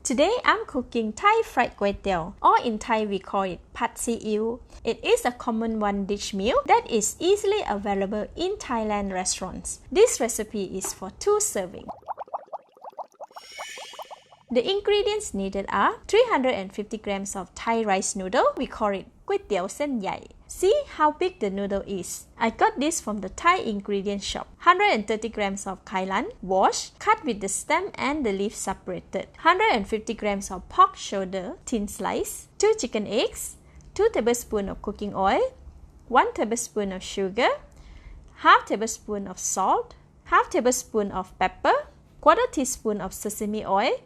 Today I'm cooking Thai fried Kuey Teow, or in Thai we call it Pad See Ew. It is a common one-dish meal that is easily available in Thailand restaurants. This recipe is for 2 servings. The ingredients needed are 350 grams of Thai rice noodle, we call it Kuey Teow Sen Yai. See how big the noodle is. I got this from the Thai ingredient shop. 130 grams of kailan, washed, cut with the stem and the leaf separated. 150 grams of pork shoulder, thin slice. 2 chicken eggs. 2 tablespoons of cooking oil. 1 tablespoon of sugar. Half tablespoon of salt. Half tablespoon of pepper. Quarter teaspoon of sesame oil.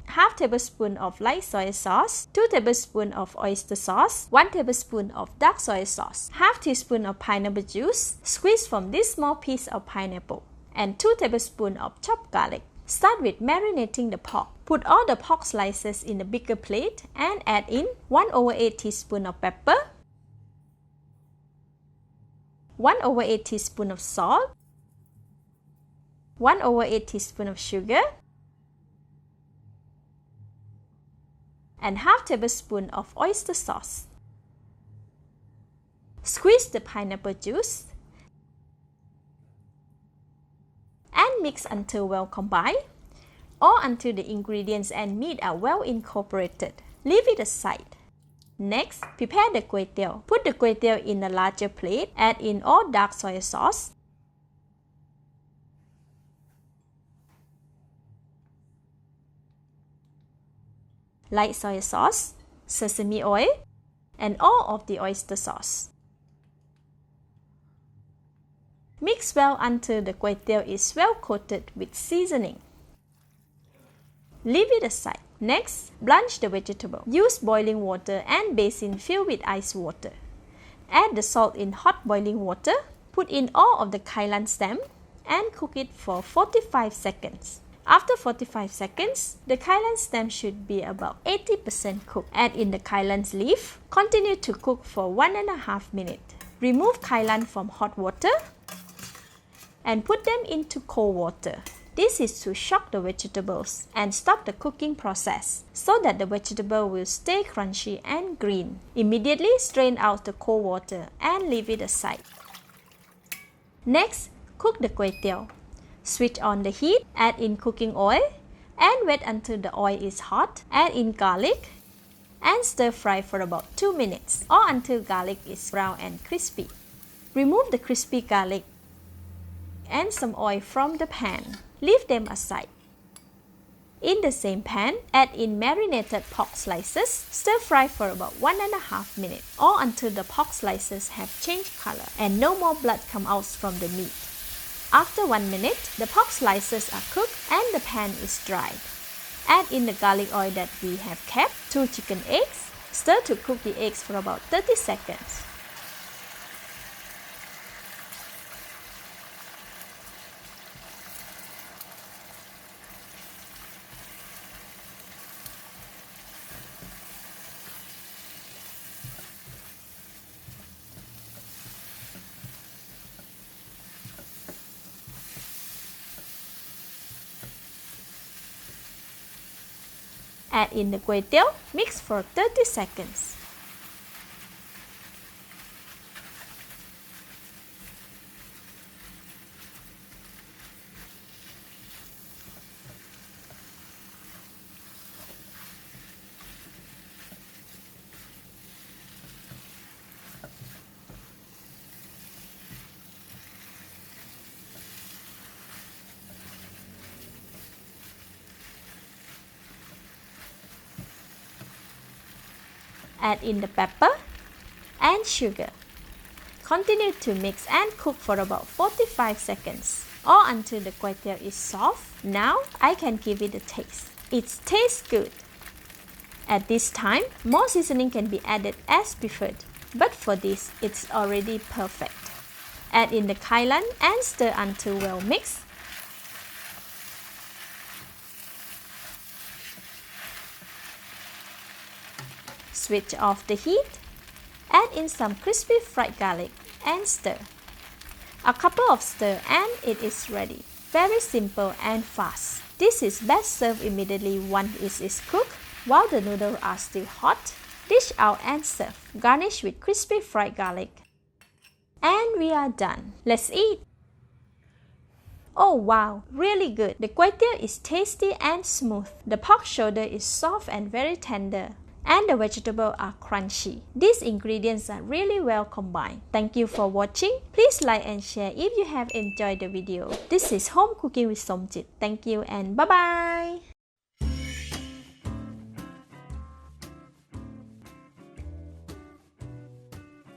Half tablespoon of light soy sauce, 2 tablespoons of oyster sauce, 1 tablespoon of dark soy sauce, half teaspoon of pineapple juice squeezed from this small piece of pineapple, and 2 tablespoons of chopped garlic. Start with marinating the pork. Put all the pork slices in a bigger plate and add in 1/8 teaspoon of pepper, 1/8 teaspoon of salt, 1/8 teaspoon of sugar, and half tablespoon of oyster sauce. Squeeze the pineapple juice and mix until well combined or until the ingredients and meat are well incorporated. Leave it aside. Next, prepare the Kuey Teow. Put the Kuey Teow in a larger plate. Add in all dark soy sauce, light soy sauce, sesame oil, and all of the oyster sauce. Mix well until the Kuey Teow is well coated with seasoning. Leave it aside. Next, blanch the vegetable. Use boiling water and basin filled with ice water. Add the salt in hot boiling water. Put in all of the kailan stem and cook it for 45 seconds. After 45 seconds, the kailan stem should be about 80% cooked. Add in the kailan's leaf. Continue to cook for 1.5 minutes. Remove kailan from hot water and put them into cold water. This is to shock the vegetables and stop the cooking process so that the vegetable will stay crunchy and green. Immediately strain out the cold water and leave it aside. Next, cook the Kuey Teow. Switch on the heat, add in cooking oil, and wait until the oil is hot. Add in garlic and stir fry for about 2 minutes or until garlic is brown and crispy. Remove the crispy garlic and some oil from the pan. Leave them aside. In the same pan, add in marinated pork slices. Stir fry for about 1.5 minutes or until the pork slices have changed color and no more blood comes out from the meat. After 1 minute, the pork slices are cooked and the pan is dried. Add in the garlic oil that we have kept, 2 chicken eggs. Stir to cook the eggs for about 30 seconds. Add in the Kuey Teow, mix for 30 seconds. Add in the pepper and sugar. Continue to mix and cook for about 45 seconds or until the Kuey Teow is soft. Now I can give it a taste. It tastes good. At this time, more seasoning can be added as preferred, but for this, it's already perfect. Add in the kailan and stir until well mixed. Switch off the heat, add in some crispy fried garlic and stir. A couple of stir and it is ready. Very simple and fast. This is best served immediately once it is cooked, while the noodles are still hot. Dish out and serve. Garnish with crispy fried garlic. And we are done. Let's eat! Oh wow, really good. The Kuey Teow is tasty and smooth. The pork shoulder is soft and very tender. And the vegetables are crunchy. These ingredients are really well combined. Thank you for watching. Please like and share if you have enjoyed the video. This is Home Cooking with Somjit. Thank you and bye-bye.